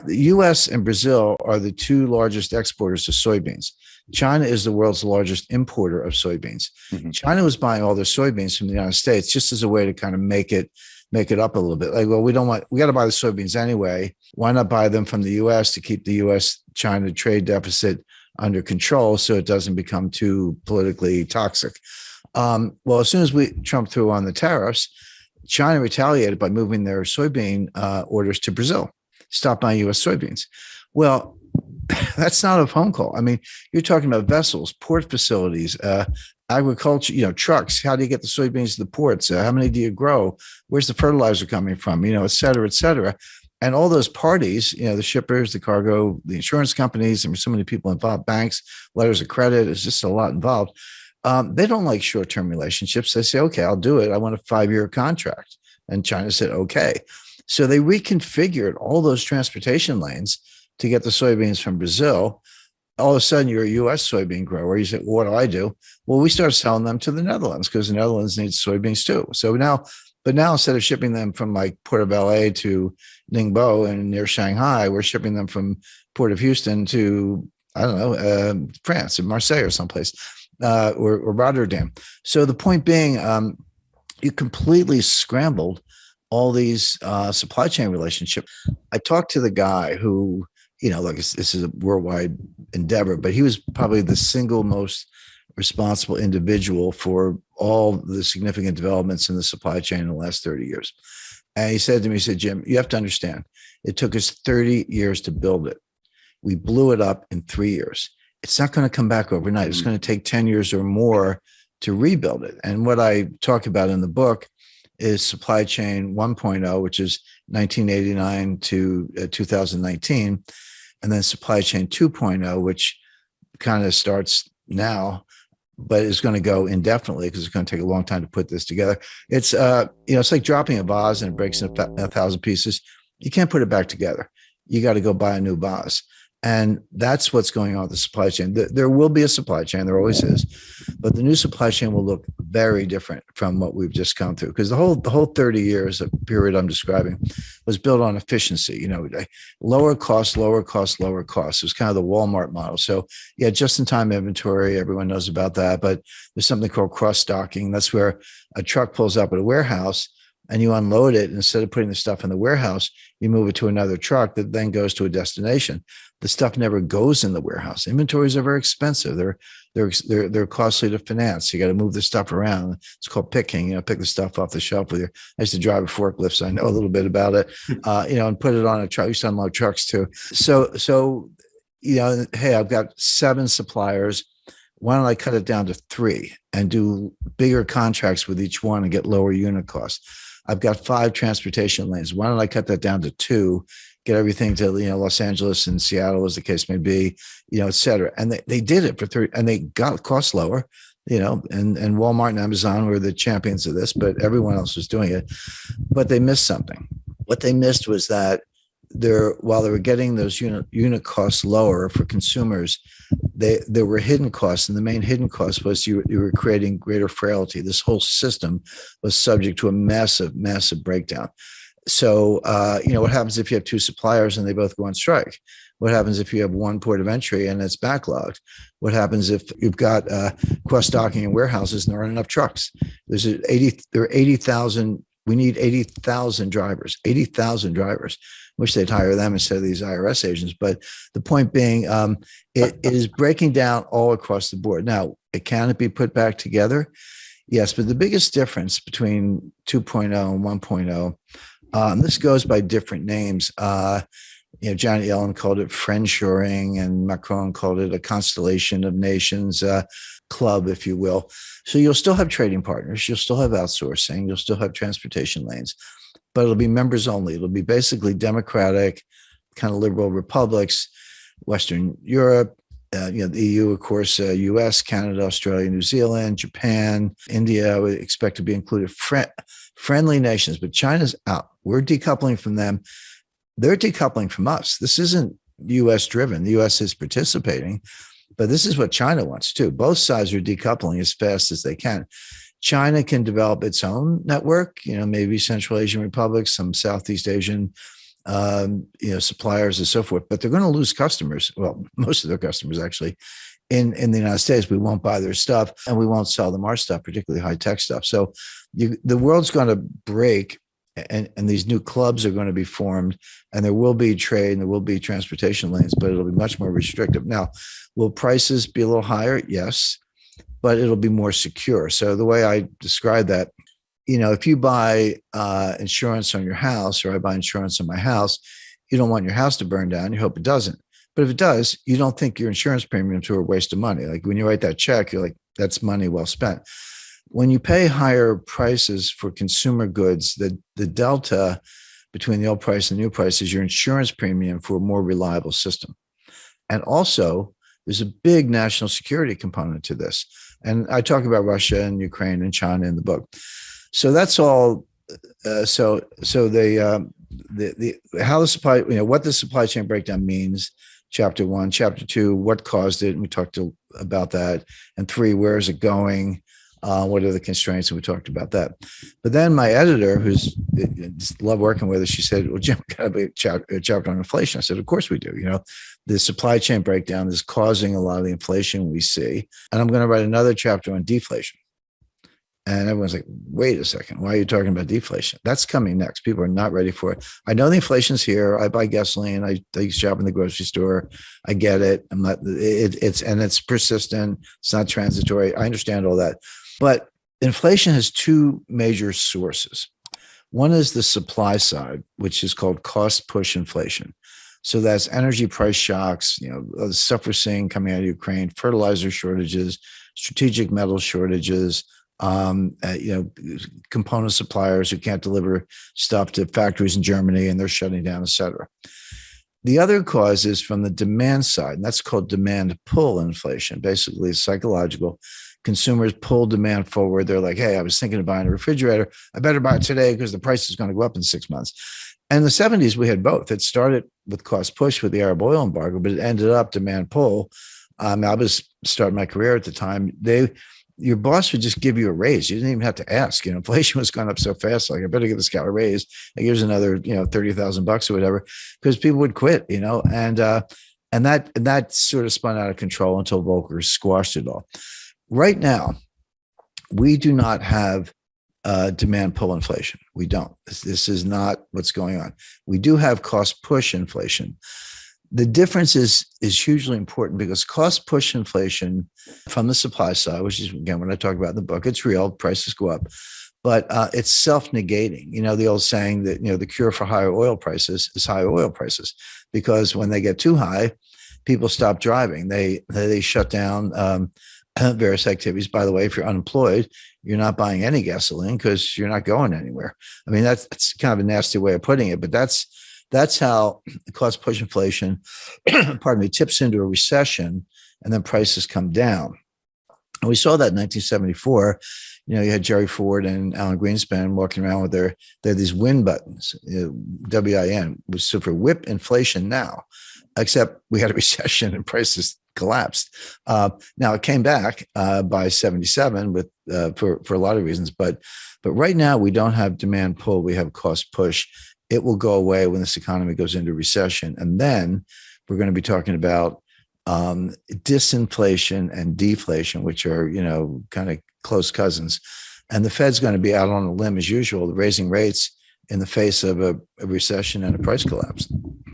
The US and Brazil are the two largest exporters of soybeans. China is the world's largest importer of soybeans. Mm-hmm. China was buying all their soybeans from the United States just as a way to kind of make it up a little bit. Like, well, we got to buy the soybeans anyway. Why not buy them from the US to keep the US China trade deficit under control so it doesn't become too politically toxic? Well, as soon as Trump threw on the tariffs, China retaliated by moving their soybean orders to Brazil, stop buying U.S. soybeans. Well, that's not a phone call. I mean, you're talking about vessels, port facilities, agriculture, trucks. How do you get the soybeans to the ports? How many do you grow? Where's the fertilizer coming from? Et cetera, et cetera. And all those parties, the shippers, the cargo, the insurance companies, and so many people involved, banks, letters of credit, it's just a lot involved. They don't like short-term relationships. They say, okay, I'll do it. I want a 5-year contract. And China said, okay. So they reconfigured all those transportation lanes to get the soybeans from Brazil. All of a sudden, you're a U.S. soybean grower. You say, well, what do? Well, we start selling them to the Netherlands because the Netherlands needs soybeans too. So now instead of shipping them from like Port of LA to Ningbo and near Shanghai, we're shipping them from Port of Houston to, I don't know, France, in Marseille or someplace. Or Rotterdam. So the point being, you completely scrambled all these supply chain relationships. I talked to the guy who, this is a worldwide endeavor, but he was probably the single most responsible individual for all the significant developments in the supply chain in the last 30 years. And he said to me, Jim, you have to understand, it took us 30 years to build it. We blew it up in 3 years. It's not going to come back overnight. It's going to take 10 years or more to rebuild it. And what I talk about in the book is supply chain 1.0, which is 1989 to 2019, and then supply chain 2.0, which kind of starts now, but is going to go indefinitely because it's going to take a long time to put this together. It's it's like dropping a vase and it breaks in 1,000 pieces. You can't put it back together. You got to go buy a new vase. And that's what's going on with the supply chain. There will be a supply chain, there always is, but the new supply chain will look very different from what we've just come through. Because the whole 30 years of period I'm describing was built on efficiency, lower cost, lower cost, lower cost. It was kind of the Walmart model. So yeah, just-in-time inventory, everyone knows about that, but there's something called cross-stocking. That's where a truck pulls up at a warehouse and you unload it. Instead of putting the stuff in the warehouse, you move it to another truck that then goes to a destination. The stuff never goes in the warehouse. Inventories are very expensive. They're costly to finance. You got to move the stuff around. It's called picking. Pick the stuff off the shelf with your. I used to drive a forklift, so I know a little bit about it. And put it on a truck. I used to unload trucks too. So hey, I've got 7 suppliers. Why don't I cut it down to 3 and do bigger contracts with each one and get lower unit costs? I've got 5 transportation lanes. Why don't I cut that down to 2? Get everything to Los Angeles and Seattle, as the case may be, et cetera. And they did it for 3, and they got costs lower, and Walmart and Amazon were the champions of this, but everyone else was doing it. But they missed something. What they missed was that while they were getting those unit costs lower for consumers, there were hidden costs, and the main hidden cost was you were creating greater frailty. This whole system was subject to a massive, massive breakdown. So, what happens if you have 2 suppliers and they both go on strike? What happens if you have one port of entry and it's backlogged? What happens if you've got cross-docking in warehouses and there aren't enough trucks? There are 80,000. We need 80,000 drivers. 80,000 drivers. Wish they'd hire them instead of these IRS agents. But the point being, it is breaking down all across the board. Now, can it be put back together? Yes, but the biggest difference between 2.0 and 1.0. This goes by different names. Janet Yellen called it friendshoring, and Macron called it a constellation of nations club, if you will. So you'll still have trading partners. You'll still have outsourcing. You'll still have transportation lanes, but it'll be members only. It'll be basically democratic, kind of liberal republics, Western Europe, the EU, of course, US, Canada, Australia, New Zealand, Japan, India, we expect to be included. Friendly nations, but China's out. We're decoupling from them. They're decoupling from us. This isn't US driven. The US is participating, but this is what China wants too. Both sides are decoupling as fast as they can. China can develop its own network, maybe Central Asian republics, some Southeast Asian suppliers and so forth, but they're going to lose customers. Well, most of their customers actually in the United States. We won't buy their stuff and we won't sell them our stuff, particularly high tech stuff. So the world's going to break, and these new clubs are going to be formed, and there will be trade and there will be transportation lanes, but it'll be much more restrictive. Now, will prices be a little higher? Yes, but it'll be more secure. So the way I describe that, if you buy insurance on your house, or I buy insurance on my house, you don't want your house to burn down. You hope it doesn't. But if it does, you don't think your insurance premiums are a waste of money. Like when you write that check, you're like, that's money well spent. When you pay higher prices for consumer goods, the delta between the old price and the new price is your insurance premium for a more reliable system. And also, there's a big national security component to this. And I talk about Russia and Ukraine and China in the book. So that's all. So the how the supply, what the supply chain breakdown means. Chapter 1, Chapter 2, what caused it, and we talked about that. And 3, where is it going? What are the constraints? And we talked about that. But then my editor, who's love working with us, she said, "Well, Jim, got to be a chapter on inflation." I said, "Of course we do. The supply chain breakdown is causing a lot of the inflation we see, and I'm going to write another chapter on deflation." And everyone's like, wait a second, why are you talking about deflation? That's coming next. People are not ready for it. I know the inflation's here. I buy gasoline. I shop in the grocery store. I get it. It's persistent. It's not transitory. I understand all that. But inflation has 2 major sources. One is the supply side, which is called cost push inflation. So that's energy price shocks, the stuff we're seeing coming out of Ukraine, fertilizer shortages, strategic metal shortages, component suppliers who can't deliver stuff to factories in Germany and they're shutting down, et cetera. The other cause is from the demand side, and that's called demand pull inflation. Basically, it's psychological. Consumers pull demand forward. They're like, hey, I was thinking of buying a refrigerator. I better buy it today because the price is going to go up in 6 months. And in the 70s, we had both. It started with cost push with the Arab oil embargo, but it ended up demand pull. I was starting my career at the time. Your boss would just give you a raise. You didn't even have to ask. Inflation was going up so fast. Like, I better give this guy a raise. Here's another, $30,000 or whatever, because people would quit. And that sort of spun out of control until Volcker squashed it all. Right now, we do not have demand pull inflation. We don't. This is not what's going on. We do have cost push inflation. The difference is hugely important because cost push inflation from the supply side, which is, again, when I talk about in the book, it's real, prices go up, but it's self-negating. The old saying that, the cure for higher oil prices is higher oil prices, because when they get too high, people stop driving. They shut down various activities. By the way, if you're unemployed, you're not buying any gasoline because you're not going anywhere. I mean, that's kind of a nasty way of putting it, but that's how cost push inflation, tips into a recession, and then prices come down. And we saw that in 1974. You had Jerry Ford and Alan Greenspan walking around with they had these win buttons, WIN, which stood for whip inflation now, except we had a recession and prices collapsed. Now it came back by 77 with for a lot of reasons, but right now we don't have demand pull. We have cost push. It will go away when this economy goes into recession. And then we're going to be talking about disinflation and deflation, which are, kind of close cousins. And the Fed's going to be out on a limb as usual, raising rates in the face of a recession and a price collapse.